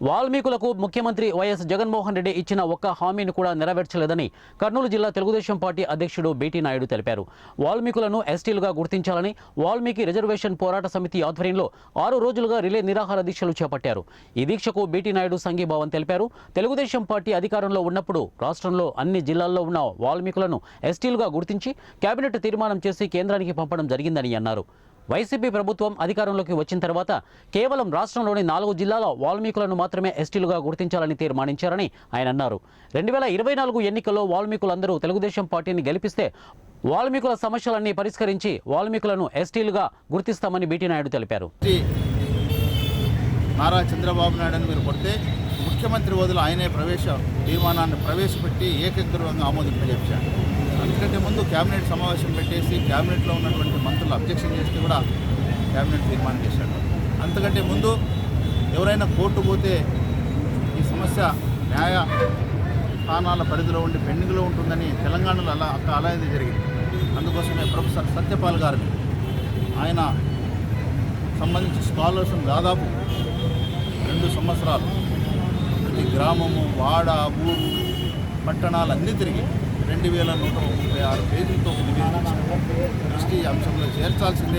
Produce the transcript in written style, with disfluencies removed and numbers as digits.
వాల్మీకులకు ముఖ్యమంత్రి వైఎస్ జగన్మోహన్ రెడ్డి ఇచ్చిన ఒక్క హామీని కూడా నెరవేర్చలేదని కర్నూలు జిల్లా తెలుగుదేశం పార్టీ అధ్యక్షుడు బీటీ నాయుడు తెలిపారు. వాల్మీకులను ఎస్టీలుగా గుర్తించాలని వాల్మీకి రిజర్వేషన్ పోరాట సమితి ఆధ్వర్యంలో 6 రోజులుగా రిలే నిరాహార దీక్షలు చేపట్టారు. ఈ దీక్షకు బీటీ నాయుడు సంఘీభావం తెలిపారు. తెలుగుదేశం పార్టీ అధికారంలో ఉన్నప్పుడు రాష్ట్రంలో అన్ని జిల్లాల్లో ఉన్న వాల్మీకులను ఎస్టీలుగా గుర్తించి కేబినెట్ తీర్మానం చేసి కేంద్రానికి పంపడం జరిగిందని అన్నారు. వైసీపీ ప్రభుత్వం అధికారంలోకి వచ్చిన తర్వాత కేవలం రాష్ట్రంలోని 4 జిల్లాల వాల్మీకులను మాత్రమే ఎస్టీలుగా గుర్తించాలని తీర్మానించారని ఆయన అన్నారు. 2024 ఎన్నికల్లో వాల్మీకులందరూ తెలుగుదేశం పార్టీని గెలిపిస్తే వాల్మీకుల సమస్యలన్నీ పరిష్కరించి వాల్మీకులను ఎస్టీలుగా గుర్తిస్తామని బీటీ నాయుడు తెలిపారు. నారా చంద్రబాబు నాయుడు మీరు కొడితే ముఖ్యమంత్రి వదిలి ఆయనే తీర్మానాన్ని ప్రవేశపెట్టి ఏకగ్రీవంగా ఆమోదింపజేశారు. అందుకంటే ముందు కేబినెట్ సమావేశం పెట్టేసి కేబినెట్లో ఉన్నటువంటి మంత్రులు అబ్జెక్షన్ చేస్తే కూడా కేబినెట్ తీర్మానం చేశారు. అంతకంటే ముందు ఎవరైనా కోర్టు పోతే ఈ సమస్య న్యాయ స్థానాల పరిధిలో ఉండి పెండింగ్లో ఉంటుందని తెలంగాణలో అలాగే జరిగింది. అందుకోసమే ప్రొఫెసర్ సత్యపాల్ గారిని ఆయన సంబంధించి స్కాలర్స్ని దాదాపు 2 సంవత్సరాలు ప్రతి గ్రామము, వాడ, ఊరు, పట్టణాలన్నీ తిరిగి 2136 పేజీలతో నివేదించారు. ఎస్టీ అంశంలో చేర్చాల్సిందే